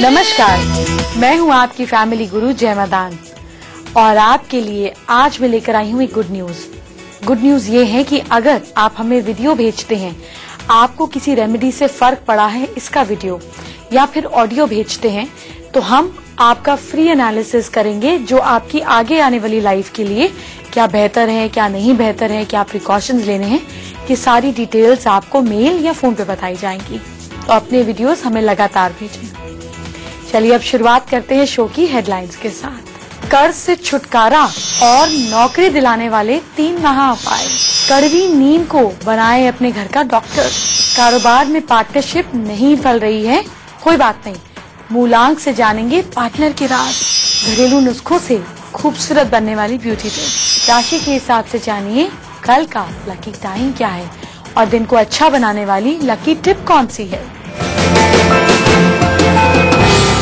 नमस्कार, मैं हूं आपकी फैमिली गुरु जय मदान और आपके लिए आज मैं लेकर आई हूं एक गुड न्यूज। गुड न्यूज ये है कि अगर आप हमें वीडियो भेजते हैं, आपको किसी रेमेडी से फर्क पड़ा है इसका वीडियो या फिर ऑडियो भेजते हैं, तो हम आपका फ्री एनालिसिस करेंगे जो आपकी आगे आने वाली लाइफ के लिए क्या बेहतर है, क्या नहीं बेहतर है, क्या प्रिकॉशंस लेने हैं, ये सारी डिटेल्स आपको मेल या फोन पे बताई जाएंगी। तो अपने वीडियोस हमें लगातार भेजें। चलिए अब शुरुआत करते हैं शो की हेडलाइंस के साथ। कर्ज से छुटकारा और नौकरी दिलाने वाले 3 महा उपाय। कड़वी नीम को बनाए अपने घर का डॉक्टर। कारोबार में पार्टनरशिप नहीं फल रही है, कोई बात नहीं, मूलांक से जानेंगे पार्टनर के राज। घरेलू नुस्खों से खूबसूरत बनने वाली ब्यूटी टिप्स। राशि के हिसाब से जानिए कल का लकी टाइम क्या है और दिन को अच्छा बनाने वाली लकी टिप कौन सी है।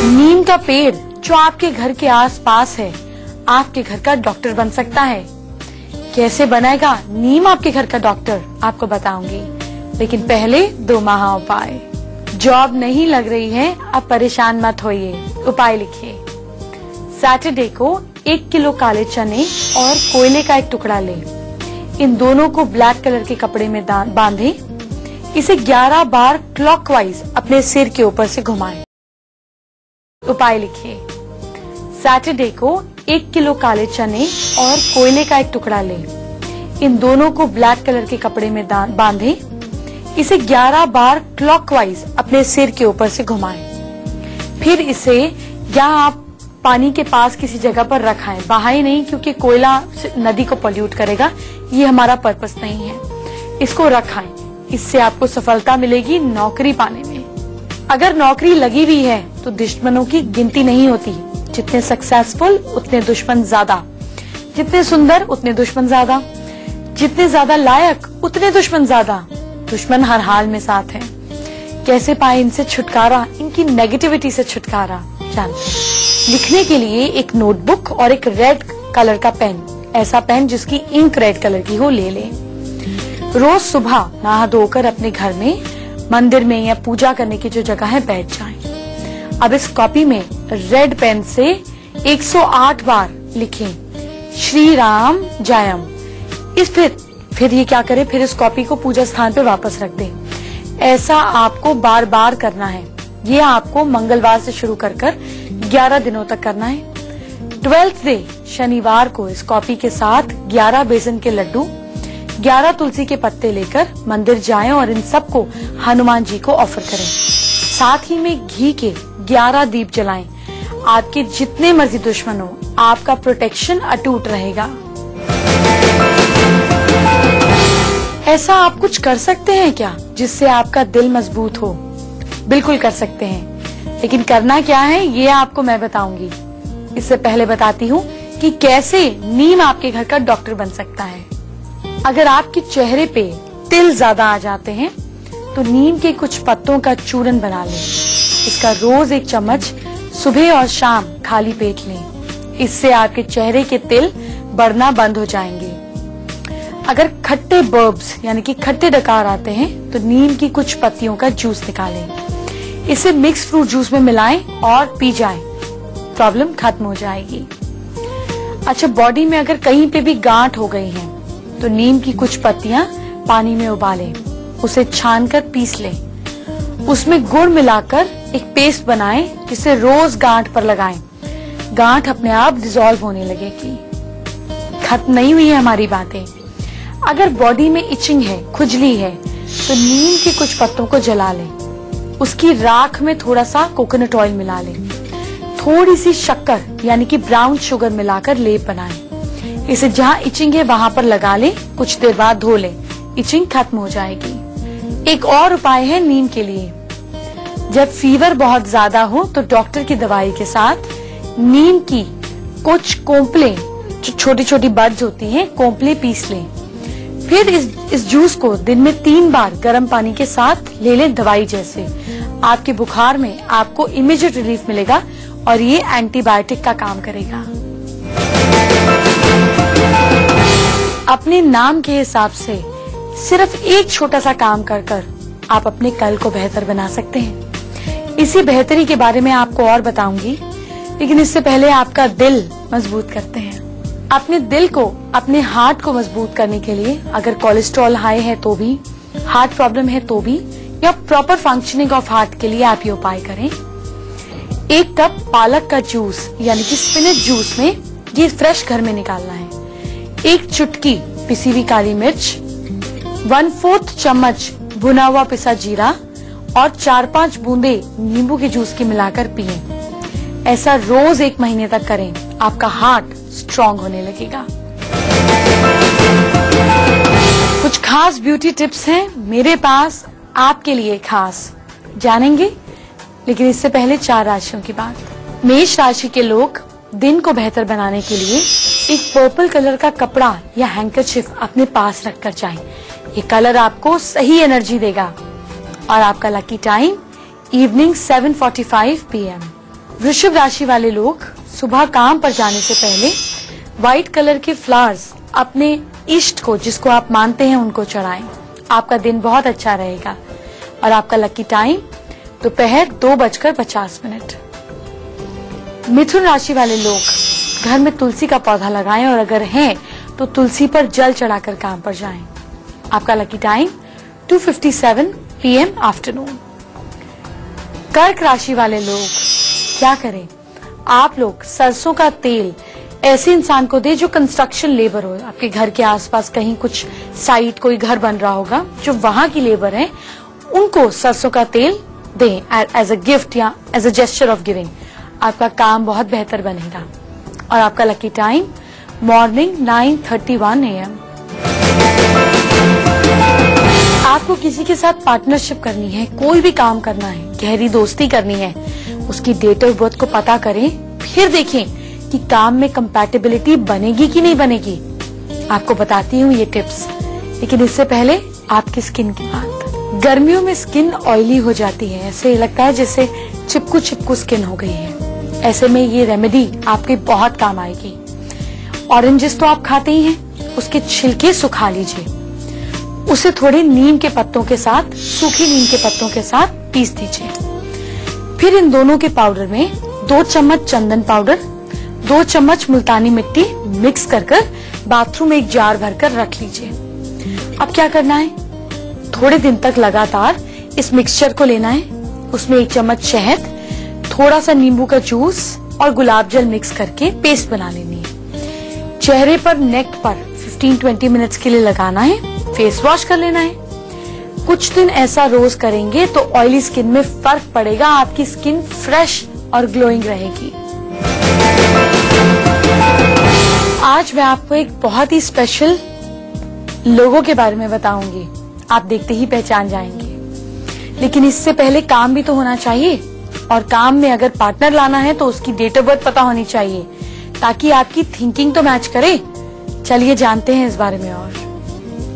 नीम का पेड़ जो आपके घर के आसपास है, आपके घर का डॉक्टर बन सकता है। कैसे बनेगा नीम आपके घर का डॉक्टर, आपको बताऊंगी, लेकिन पहले 2 महा उपाय। जॉब नहीं लग रही है, अब परेशान मत होइए, उपाय लिखिए। सैटरडे को 1 किलो काले चने और कोयले का एक टुकड़ा लें। इन दोनों को ब्लैक कलर के कपड़े में बांधें। इसे 11 बार क्लॉकवाइज अपने सिर के ऊपर से घुमाएं। उपाय लिखिए। सैटरडे को 1 किलो काले चने और कोयले का एक टुकड़ा लें। इन दोनों को ब्लैक कलर के कपड़े में बांधें। इसे 11 बार क्लॉकवाइज अपने सिर के ऊपर से घुमाएं। फिर इसे या आप पानी के पास किसी जगह पर रखाएं, बहाएं नहीं, क्योंकि कोयला नदी को पॉल्यूट करेगा, ये हमारा पर्पस नहीं है। इसको रखाएं, इससे आपको सफलता मिलेगी नौकरी पाने में। अगर नौकरी लगी हुई है तो दुश्मनों की गिनती नहीं होती। जितने सक्सेसफुल उतने दुश्मन ज्यादा, जितने सुंदर उतने दुश्मन ज्यादा, जितने ज्यादा लायक उतने दुश्मन ज्यादा। दुश्मन हर हाल में साथ है। कैसे पाए इनसे छुटकारा, इनकी नेगेटिविटी से छुटकारा जानते हैं। लिखने के लिए एक नोटबुक और एक रेड कलर का पेन, ऐसा पेन जिसकी इंक रेड कलर की हो, ले लें। रोज सुबह नहा धोकर अपने घर में, मंदिर में या पूजा करने की जो जगह है बैठ जाएं। अब इस कॉपी में रेड पेन से 108 बार लिखें श्री राम जयम। फिर ये क्या करें, फिर इस कॉपी को पूजा स्थान पे वापस रख दें। ऐसा आपको बार बार करना है। ये आपको मंगलवार से शुरू कर 11 दिनों तक करना है। 12th डे शनिवार को इस कॉपी के साथ 11 बेसन के लड्डू, 11 तुलसी के पत्ते लेकर मंदिर जाएं और इन सबको हनुमान जी को ऑफर करें। साथ ही में घी के 11 दीप जलाएं। आपके जितने मर्जी दुश्मन हो, आपका प्रोटेक्शन अटूट रहेगा। ऐसा आप कुछ कर सकते हैं क्या जिससे आपका दिल मजबूत हो? बिल्कुल कर सकते हैं, लेकिन करना क्या है ये आपको मैं बताऊंगी। इससे पहले बताती हूँ कि कैसे नीम आपके घर का डॉक्टर बन सकता है। अगर आपके चेहरे पे तिल ज्यादा आ जाते हैं तो नीम के कुछ पत्तों का चूरन बना लें। इसका रोज 1 चम्मच सुबह और शाम खाली पेट लें। इससे आपके चेहरे के तिल बढ़ना बंद हो जाएंगे। अगर खट्टे बर्ब्स यानी कि खट्टे डकार आते हैं तो नीम की कुछ पत्तियों का जूस निकालें। इसे मिक्स फ्रूट जूस में मिलाएं और पी जाएं। प्रॉब्लम खत्म हो जाएगी। अच्छा, बॉडी में अगर कहीं पे भी गांठ हो गई है तो नीम की कुछ पत्तियां पानी में उबालें, उसे छानकर पीस लें। उसमें गुड़ मिलाकर एक पेस्ट बनाएं जिसे रोज गांठ पर लगाएं। गांठ अपने आप डिसॉल्व होने लगेगी। खत्म नहीं हुई है हमारी बातें। अगर बॉडी में इचिंग है, खुजली है, तो नीम के कुछ पत्तों को जला लें। उसकी राख में थोड़ा सा कोकोनट ऑयल मिला लें। थोड़ी सी शक्कर यानी कि ब्राउन शुगर मिलाकर लेप बनाएं। इसे जहाँ इचिंग है वहां पर लगा लें, कुछ देर बाद धो लें, इचिंग खत्म हो जाएगी। एक और उपाय है नीम के लिए। जब फीवर बहुत ज्यादा हो तो डॉक्टर की दवाई के साथ नीम की कुछ कोंपले, जो छोटी छोटी बड्स होती हैं, कोंपले पीस लें। फिर इस जूस को दिन में 3 बार गर्म पानी के साथ ले लें, दवाई जैसे। आपके बुखार में आपको इमीडिएट रिलीफ मिलेगा और ये एंटीबायोटिक का काम करेगा। अपने नाम के हिसाब से सिर्फ एक छोटा सा काम कर आप अपने कल को बेहतर बना सकते हैं। इसी बेहतरी के बारे में आपको और बताऊंगी, लेकिन इससे पहले आपका दिल मजबूत करते हैं। अपने दिल को, अपने हार्ट को मजबूत करने के लिए अगर कोलेस्ट्रॉल हाई है तो भी, हार्ट प्रॉब्लम है तो भी, या प्रॉपर फंक्शनिंग ऑफ हार्ट के लिए आप ये उपाय करें। 1 कप पालक का जूस यानी कि स्पिनच जूस में, ये फ्रेश घर में निकालना है। 1 चुटकी पिसी हुई काली मिर्च, 1/4 चम्मच भुना हुआ पिसा जीरा और 4-5 बूंदे नींबू के जूस की मिलाकर पिएं। ऐसा रोज 1 महीने तक करें, आपका हार्ट स्ट्रांग होने लगेगा। कुछ खास ब्यूटी टिप्स हैं मेरे पास आपके लिए खास, जानेंगे। लेकिन इससे पहले 4 राशियों की बात। मेष राशि के लोग दिन को बेहतर बनाने के लिए एक पर्पल कलर का कपड़ा या हैंकरचिफ अपने पास रखकर जाएं। ये कलर आपको सही एनर्जी देगा। और आपका लकी टाइम इवनिंग 7:45 PM। वृषभ राशि वाले लोग सुबह काम पर जाने से पहले व्हाइट कलर के फ्लावर्स अपने इष्ट को, जिसको आप मानते हैं, उनको चढ़ाएं। आपका दिन बहुत अच्छा रहेगा। और आपका लकी टाइम दोपहर 2:50। मिथुन राशि वाले लोग घर में तुलसी का पौधा लगाएं और अगर है तो तुलसी पर जल चढ़ाकर काम पर जाएं। आपका लकी टाइम 2:57 PM आफ्टरनून। कर्क राशि वाले लोग क्या करें? आप लोग सरसों का तेल ऐसे इंसान को दे जो कंस्ट्रक्शन लेबर हो। आपके घर के आसपास कहीं कुछ साइट, कोई घर बन रहा होगा, जो वहां की लेबर है, उनको सरसों का तेल दें एज अ गिफ्ट या as a gesture of giving. आपका काम बहुत बेहतर बनेगा। और आपका लकी टाइम मॉर्निंग 9:31 AM। आपको किसी के साथ पार्टनरशिप करनी है, कोई भी काम करना है, गहरी दोस्ती करनी है, उसकी डेट ऑफ बर्थ को पता करें, फिर देखें कि काम में कंपैटिबिलिटी बनेगी कि नहीं बनेगी। आपको बताती हूँ ये टिप्स, लेकिन इससे पहले आपकी स्किन की बात। गर्मियों में स्किन ऑयली हो जाती है, ऐसे लगता है जैसे चिपकू स्किन हो गई है। ऐसे में ये रेमेडी आपके बहुत काम आएगी। ऑरेंजेस तो आप खाते ही हैं, उसके छिलके सुखा लीजिए, उसे थोड़े नीम के पत्तों के साथ, सूखी नीम के पत्तों के साथ पीस दीजिए। फिर इन दोनों के पाउडर में 2 चम्मच चंदन पाउडर, 2 चम्मच मुल्तानी मिट्टी मिक्स कर बाथरूम में एक जार भरकर रख लीजिए। अब क्या करना है? थोड़े दिन तक लगातार इस मिक्सचर को लेना है। उसमें 1 चम्मच शहद, थोड़ा सा नींबू का जूस और गुलाब जल मिक्स करके पेस्ट बना लेनी है। चेहरे पर, नेक पर 15-20 मिनट्स के लिए लगाना है। फेस वॉश कर लेना है। कुछ दिन ऐसा रोज करेंगे तो ऑयली स्किन में फर्क पड़ेगा, आपकी स्किन फ्रेश और ग्लोइंग रहेगी। आज मैं आपको एक बहुत ही स्पेशल लोगों के बारे में बताऊंगी, आप देखते ही पहचान जाएंगे। लेकिन इससे पहले काम भी तो होना चाहिए, और काम में अगर पार्टनर लाना है तो उसकी डेट ऑफ बर्थ पता होनी चाहिए, ताकि आपकी थिंकिंग तो मैच करे। चलिए जानते हैं इस बारे में। और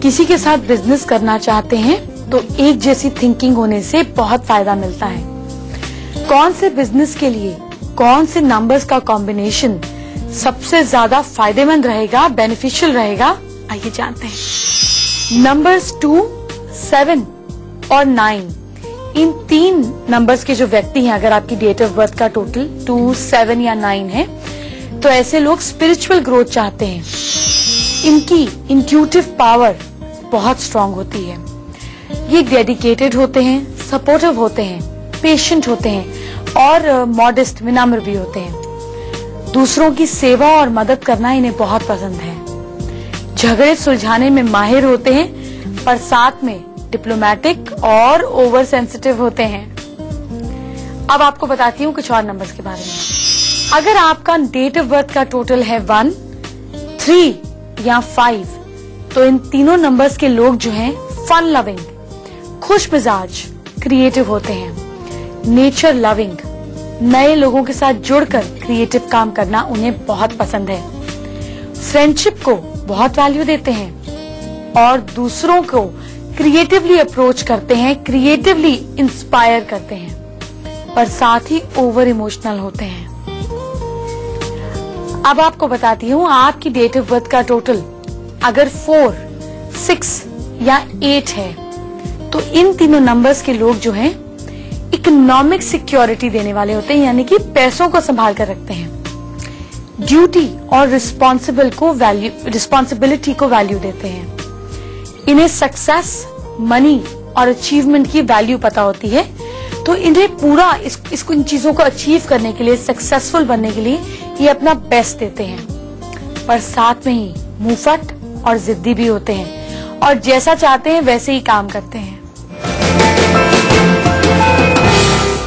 किसी के साथ बिजनेस करना चाहते हैं तो एक जैसी थिंकिंग होने से बहुत फायदा मिलता है। कौन से बिजनेस के लिए कौन से नंबर्स का कॉम्बिनेशन सबसे ज्यादा फायदेमंद रहेगा, बेनिफिशियल रहेगा, आइए जानते हैं। नंबर्स 2, 7 और 9, इन 3 नंबर्स के जो व्यक्ति हैं, अगर आपकी डेट ऑफ बर्थ का टोटल 2, 7 या 9 है, तो ऐसे लोग स्पिरिचुअल ग्रोथ चाहते हैं। इनकी इंट्यूटिव पावर बहुत स्ट्रांग होती है। ये डेडिकेटेड होते हैं, सपोर्टिव होते हैं, पेशेंट होते हैं और मॉडेस्ट, विनम्र भी होते हैं। दूसरों की सेवा और मदद करना इन्हें बहुत पसंद है। झगड़े सुलझाने में माहिर होते हैं, पर साथ में डिप्लोमेटिक और ओवर सेंसिटिव होते हैं। अब आपको बताती हूँ कुछ और नंबर्स के बारे में। अगर आपका डेट ऑफ बर्थ का टोटल है 1, 3 या 5, तो इन तीनों नंबर्स के लोग जो हैं फन लविंग, खुश मिजाज, क्रिएटिव होते हैं, नेचर लविंग, नए लोगों के साथ जुड़कर क्रिएटिव काम करना उन्हें बहुत पसंद है। फ्रेंडशिप को बहुत वैल्यू देते हैं और दूसरों को क्रिएटिवली अप्रोच करते हैं, क्रिएटिवली इंस्पायर करते हैं, पर साथ ही ओवर इमोशनल होते हैं। अब आपको बताती हूँ, आपकी डेट ऑफ बर्थ का टोटल अगर 4, 6 या 8 है, तो इन तीनों नंबर्स के लोग जो हैं एक इकोनॉमिक सिक्योरिटी देने वाले होते हैं, यानी कि पैसों को संभाल कर रखते हैं। ड्यूटी और रिस्पॉन्सिबिलिटी को वैल्यू देते हैं। इन्हें सक्सेस, मनी और अचीवमेंट की वैल्यू पता होती है, तो इन्हें पूरा इसको इन चीजों को अचीव करने के लिए, सक्सेसफुल बनने के लिए ये अपना बेस्ट देते हैं। पर साथ में ही मुंहफट और जिद्दी भी होते हैं और जैसा चाहते हैं वैसे ही काम करते हैं।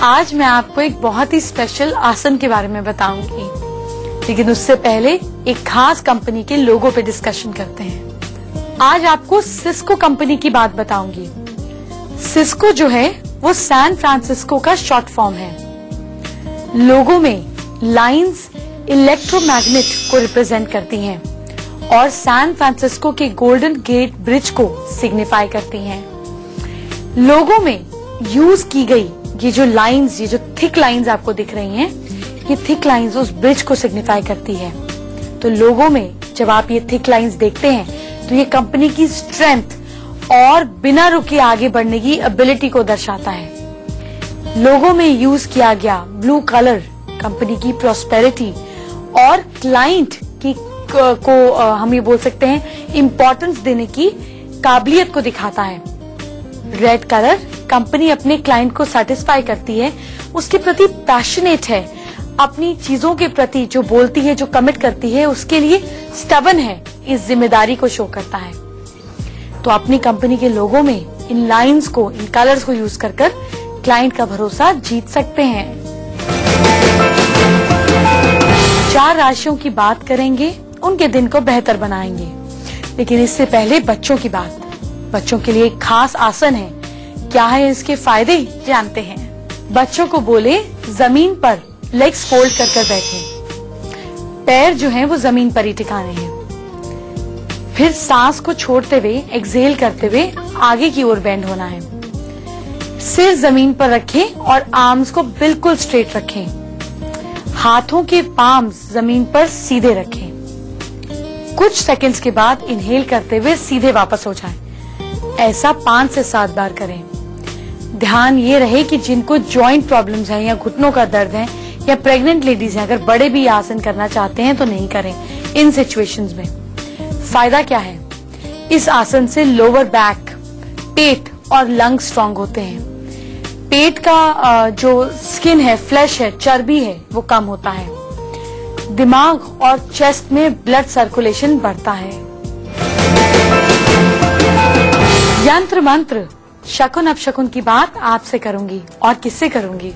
आज मैं आपको एक बहुत ही स्पेशल आसन के बारे में बताऊंगी, लेकिन उससे पहले एक खास कंपनी के लोगो पे डिस्कशन करते हैं। आज आपको सिस्को कंपनी की बात बताऊंगी। सिस्को जो है वो सैन फ्रांसिस्को का शॉर्ट फॉर्म है। लोगो में लाइंस इलेक्ट्रोमैग्नेट को रिप्रेजेंट करती हैं और सैन फ्रांसिस्को के गोल्डन गेट ब्रिज को सिग्निफाई करती हैं। लोगो में यूज की गई ये जो लाइंस, ये जो थिक लाइंस आपको दिख रही हैं, ये थिक लाइंस उस ब्रिज को सिग्निफाई करती है। तो लोगो में जब आप ये थिक लाइंस देखते हैं तो ये कंपनी की स्ट्रेंथ और बिना रुके आगे बढ़ने की एबिलिटी को दर्शाता है। लोगो में यूज किया गया ब्लू कलर कंपनी की प्रॉस्पेरिटी और क्लाइंट की को हम ये बोल सकते हैं इम्पोर्टेंस देने की काबिलियत को दिखाता है। रेड कलर कंपनी अपने क्लाइंट को सेटिस्फाई करती है, उसके प्रति पैशनेट है, अपनी चीजों के प्रति जो बोलती है, जो कमिट करती है, उसके लिए स्टबन है, इस जिम्मेदारी को शो करता है। तो अपनी कंपनी के लोगों में इन लाइंस को, इन कलर्स को यूज कर क्लाइंट का भरोसा जीत सकते हैं। 4 राशियों की बात करेंगे, उनके दिन को बेहतर बनाएंगे, लेकिन इससे पहले बच्चों की बात। बच्चों के लिए एक खास आसन है, क्या है इसके फायदे जानते हैं। बच्चों को बोले जमीन पर लेग्स फोल्ड कर बैठे, पैर जो हैं वो जमीन पर ही टिकाने हैं, फिर सांस को छोड़ते हुए, एक्सहेल करते हुए आगे की ओर बेंड होना है। सिर जमीन पर रखें और आर्म्स को बिल्कुल स्ट्रेट रखें। हाथों के पाम्स जमीन पर सीधे रखें। कुछ सेकंड्स के बाद इनहेल करते हुए सीधे वापस हो जाएं। ऐसा 5 से 7 बार करें। ध्यान ये रहे कि जिनको जॉइंट प्रॉब्लम्स हैं या घुटनों का दर्द है या प्रेग्नेंट लेडीज हैं, अगर बड़े भी आसन करना चाहते हैं तो नहीं करें इन सिचुएशंस में। फायदा क्या है? इस आसन से लोअर बैक, पेट और लंग स्ट्रांग होते हैं। पेट का जो स्किन है, फ्लैश है, चर्बी है, वो कम होता है। दिमाग और चेस्ट में ब्लड सर्कुलेशन बढ़ता है। यंत्र मंत्र, शकुन अपशकुन की बात आपसे करूंगी और किससे करूंगी,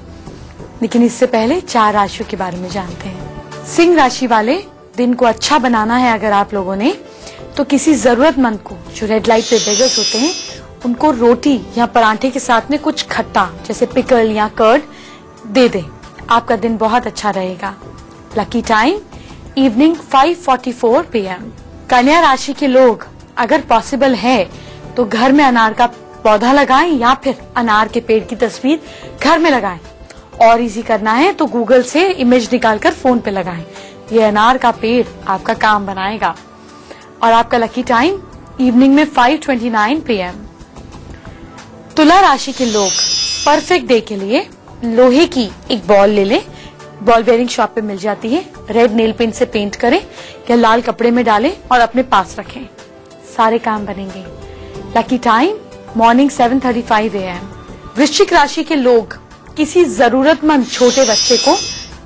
लेकिन इससे पहले 4 राशियों के बारे में जानते हैं। सिंह राशि वाले, दिन को अच्छा बनाना है अगर आप लोगों ने, तो किसी जरूरतमंद को, जो रेड लाइट पे बेगर्स होते हैं, उनको रोटी या पराठे के साथ में कुछ खट्टा जैसे पिकल या कर्ड दे दें। आपका दिन बहुत अच्छा रहेगा। Lucky time evening 5:44 PM। कन्या राशि के लोग अगर पॉसिबल है तो घर में अनार का पौधा लगाएं या फिर अनार के पेड़ की तस्वीर घर में लगाएं। और इजी करना है तो गूगल से इमेज निकालकर फोन पे लगाएं। ये अनार का पेड़ आपका काम बनाएगा। और आपका लकी टाइम इवनिंग में 5:29 PM। तुला राशि के लोग परफेक्ट डे के लिए लोहे की एक बॉल ले लें, बॉल बेयरिंग शॉप पे मिल जाती है। रेड नेल पेंट से पेंट करें या लाल कपड़े में डालें और अपने पास रखें, सारे काम बनेंगे। Lucky time morning 7:35 AM। वृश्चिक राशि के लोग किसी जरूरतमंद छोटे बच्चे को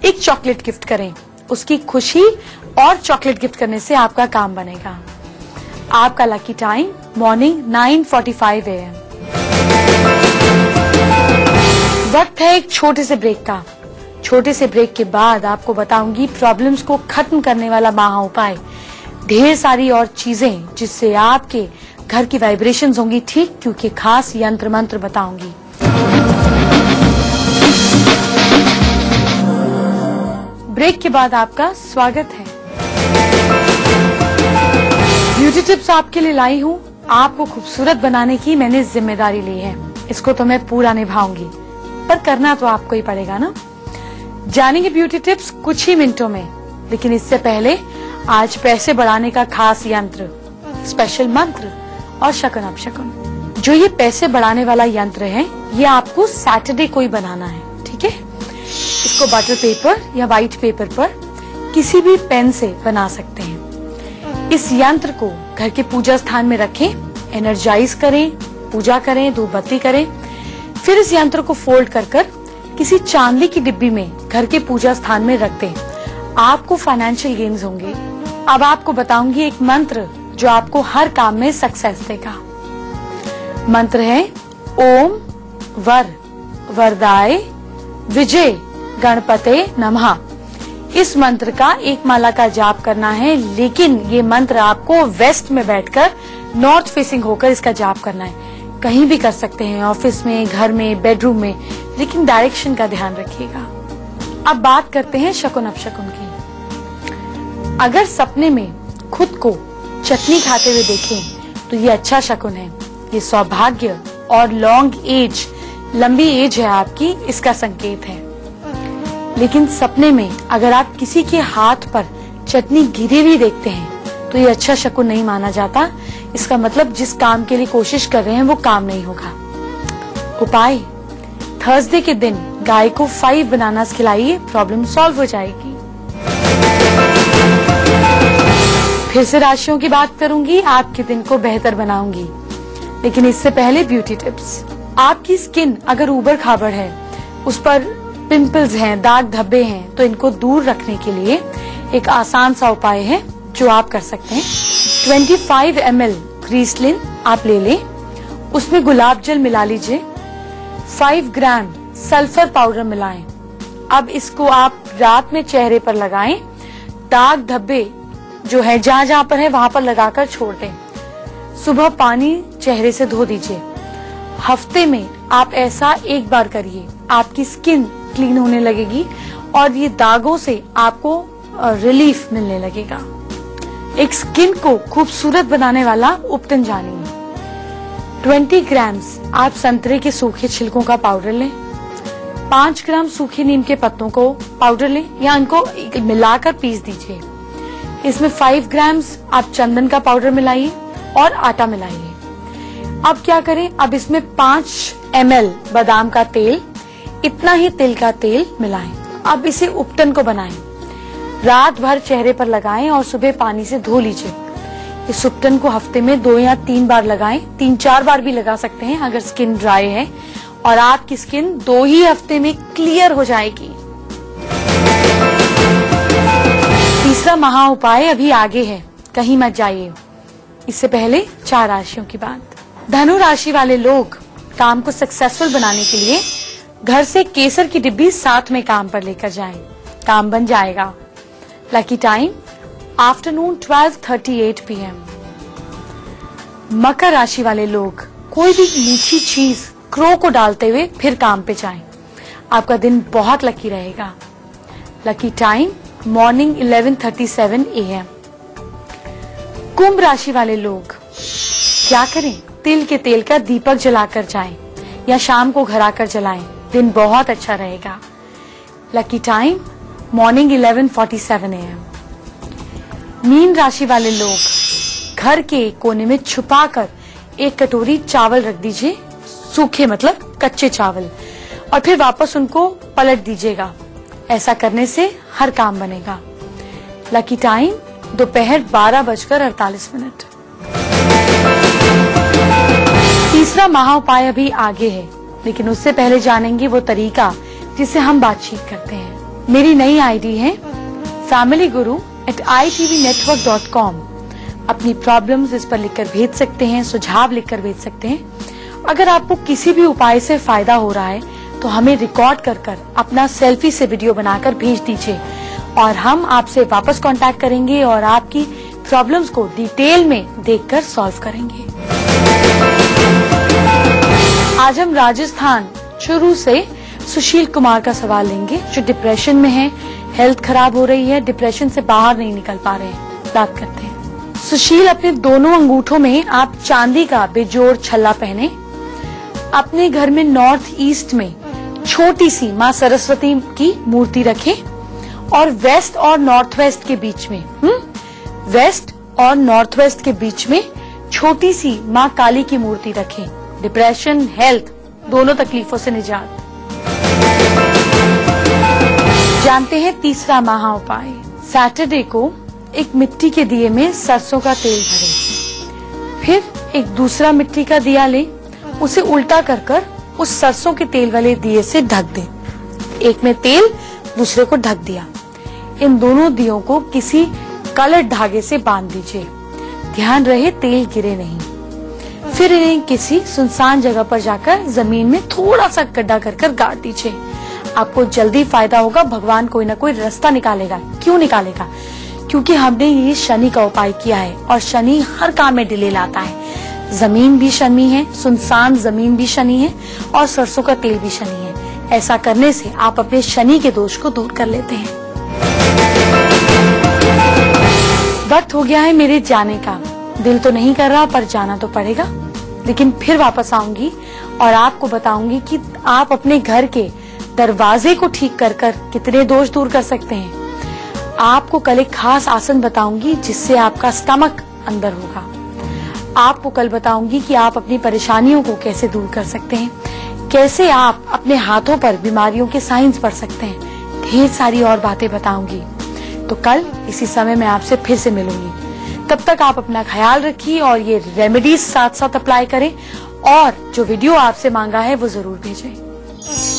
एक चॉकलेट गिफ्ट करें, उसकी खुशी और चॉकलेट गिफ्ट करने से आपका काम बनेगा। आपका लकी टाइम मॉर्निंग 9:45 AM। वक्त है एक छोटे से ब्रेक का। छोटे से ब्रेक के बाद आपको बताऊंगी प्रॉब्लम्स को खत्म करने वाला महा उपाय, ढेर सारी और चीजें जिससे आपके घर की वाइब्रेशंस होंगी ठीक, क्योंकि खास यंत्र मंत्र बताऊंगी। ब्रेक के बाद आपका स्वागत है। ब्यूटी टिप्स आपके लिए लाई हूँ। आपको खूबसूरत बनाने की मैंने जिम्मेदारी ली है, इसको तो मैं पूरा निभाऊंगी, पर करना तो आपको ही पड़ेगा ना। जानेंगे ब्यूटी टिप्स कुछ ही मिनटों में, लेकिन इससे पहले आज पैसे बढ़ाने का खास यंत्र, स्पेशल मंत्र और शकुन अपशकुन। जो ये पैसे बढ़ाने वाला यंत्र है, ये आपको सैटरडे को ही बनाना है, ठीक है। इसको बटर पेपर या व्हाइट पेपर पर किसी भी पेन से बना सकते हैं। इस यंत्र को घर के पूजा स्थान में रखें, एनर्जाइज करें, पूजा करें, धूप बत्ती करें। फिर इस यंत्र को फोल्ड कर कर किसी चांदी की डिब्बी में घर के पूजा स्थान में रख दें। आपको फाइनेंशियल गेन्स होंगे। अब आपको बताऊंगी एक मंत्र जो आपको हर काम में सक्सेस देगा। मंत्र है ओम वर वरदाय विजय गणपते नमः। इस मंत्र का एक माला का जाप करना है, लेकिन ये मंत्र आपको वेस्ट में बैठकर नॉर्थ फेसिंग होकर इसका जाप करना है। कहीं भी कर सकते हैं, ऑफिस में, घर में, बेडरूम में, लेकिन डायरेक्शन का ध्यान रखिएगा। अब बात करते हैं शकुन अपशकुन की। अगर सपने में खुद को चटनी खाते हुए देखें तो ये अच्छा शकुन है। ये सौभाग्य और लंबी एज है आपकी, इसका संकेत है। लेकिन सपने में अगर आप किसी के हाथ पर चटनी गिरी हुई देखते हैं तो ये अच्छा शकुन नहीं माना जाता। इसका मतलब जिस काम के लिए कोशिश कर रहे हैं वो काम नहीं होगा। उपाय, थर्सडे के दिन गाय को 5 बनानास खिलाइए, प्रॉब्लम सॉल्व हो जाएगी। फिर से राशियों की बात करूंगी, आपके दिन को बेहतर बनाऊंगी, लेकिन इससे पहले ब्यूटी टिप्स। आपकी स्किन अगर उबड़ खाबड़ है, उस पर पिंपल्स हैं, दाग धब्बे हैं, तो इनको दूर रखने के लिए एक आसान सा उपाय है जो आप कर सकते हैं। 25 ml ग्रीसलिन आप ले लें, उसमें गुलाब जल मिला लीजिए, 5 ग्राम सल्फर पाउडर मिलाएं। अब इसको आप रात में चेहरे पर लगाएं। दाग धब्बे जो है जहां जहां पर है वहां पर लगाकर छोड़ दें। सुबह पानी चेहरे से धो दीजिए। हफ्ते में आप ऐसा एक बार करिए, आपकी स्किन क्लीन होने लगेगी और ये दागों से आपको रिलीफ मिलने लगेगा। एक स्किन को खूबसूरत बनाने वाला उपटन जानिए। 20 ग्राम्स आप संतरे के सूखे छिलकों का पाउडर लें। 5 ग्राम सूखे नीम के पत्तों को पाउडर लें या उनको मिलाकर पीस दीजिए। इसमें 5 ग्राम्स आप चंदन का पाउडर मिलाइए और आटा मिलाइए। अब क्या करें, अब इसमें 5 ml बादाम का तेल, इतना ही तिल का तेल मिलाएं। अब इसे उपटन को बनाएं, रात भर चेहरे पर लगाएं और सुबह पानी से धो लीजिए। इस उपटन को हफ्ते में 2 या 3 बार लगाएं, 3-4 बार भी लगा सकते हैं अगर स्किन ड्राई है, और आपकी स्किन 2 ही हफ्ते में क्लियर हो जाएगी। तीसरा महा उपाय अभी आगे है, कहीं मत जाइए। इससे पहले 4 राशियों की बात। धनु राशि वाले लोग काम को सक्सेसफुल बनाने के लिए घर से केसर की डिब्बी साथ में काम पर लेकर जाएं, काम बन जाएगा। Lucky time afternoon 12:38 PM। मकर राशि वाले लोग कोई भी मीठी चीज क्रो को डालते हुए फिर काम पे जाएं, आपका दिन बहुत लकी रहेगा। Lucky time morning 11:37 AM। कुंभ राशि वाले लोग क्या करें, तिल के तेल का दीपक जलाकर जाएं या शाम को घर आकर जलाएं, दिन बहुत अच्छा रहेगा। Lucky time morning 11:47 AM। Mean राशि वाले लोग घर के कोने में छुपाकर एक कटोरी चावल रख दीजिए, सूखे मतलब कच्चे चावल, और फिर वापस उनको पलट दीजिएगा। ऐसा करने से हर काम बनेगा। लकी टाइम दोपहर 12:48। तीसरा महा उपाय अभी आगे है, लेकिन उससे पहले जानेंगे वो तरीका जिससे हम बातचीत करते हैं। मेरी नई आईडी है familyguru@itvnetwork.com। अपनी प्रॉब्लम्स इस पर लिखकर भेज सकते हैं, सुझाव लिखकर भेज सकते हैं। अगर आपको किसी भी उपाय से फायदा हो रहा है तो हमें रिकॉर्ड कर अपना सेल्फी से वीडियो बनाकर भेज दीजिए और हम आपसे वापस कांटेक्ट करेंगे और आपकी प्रॉब्लम्स को डिटेल में देखकर सॉल्व करेंगे। आज हम राजस्थान शुरू से सुशील कुमार का सवाल लेंगे, जो डिप्रेशन में है, हेल्थ खराब हो रही है, डिप्रेशन से बाहर नहीं निकल पा रहे हैं। बात करते हैं। सुशील, अपने दोनों अंगूठों में आप चांदी का बेजोड़ छल्ला पहने। अपने घर में नॉर्थ ईस्ट में छोटी सी माँ सरस्वती की मूर्ति रखें और वेस्ट और नॉर्थ वेस्ट के बीच में वेस्ट और नॉर्थ वेस्ट के बीच में छोटी सी माँ काली की मूर्ति रखें। डिप्रेशन, हेल्थ, दोनों तकलीफों से निजात। जानते हैं तीसरा महा उपाय। सैटरडे को एक मिट्टी के दिए में सरसों का तेल भरें, फिर एक दूसरा मिट्टी का दिया लें, उसे उल्टा कर उस सरसों के तेल वाले दिए से ढक दें। एक में तेल, दूसरे को ढक दिया। इन दोनों दियों को किसी कलर धागे से बांध दीजिए। ध्यान रहे तेल गिरे नहीं। फिर इन्हें किसी सुनसान जगह पर जाकर जमीन में थोड़ा सा गड्ढा कर गाड़ दीजिए। आपको जल्दी फायदा होगा। भगवान कोई ना कोई रास्ता निकालेगा। क्यों निकालेगा? क्योंकि हमने ये शनि का उपाय किया है और शनि हर काम में डिले लाता है। जमीन भी शनि है, सुनसान जमीन भी शनि है और सरसों का तेल भी शनि है। ऐसा करने से आप अपने शनि के दोष को दूर कर लेते हैं। वक्त हो गया है मेरे जाने का। दिल तो नहीं कर रहा पर जाना तो पड़ेगा। लेकिन फिर वापस आऊंगी और आपको बताऊंगी कि आप अपने घर के दरवाजे को ठीक कर कितने दोष दूर कर सकते हैं। आपको कल एक खास आसन बताऊंगी जिससे आपका स्टमक अंदर होगा। आपको कल बताऊंगी कि आप अपनी परेशानियों को कैसे दूर कर सकते हैं, कैसे आप अपने हाथों पर बीमारियों के साइंस पढ़ सकते हैं। ढेर सारी और बातें बताऊंगी। तो कल इसी समय मैं आपसे फिर से मिलूंगी। तब तक आप अपना ख्याल रखिए और ये रेमेडीज साथ साथ अप्लाई करें और जो वीडियो आपसे मांगा है वो जरूर भेजें।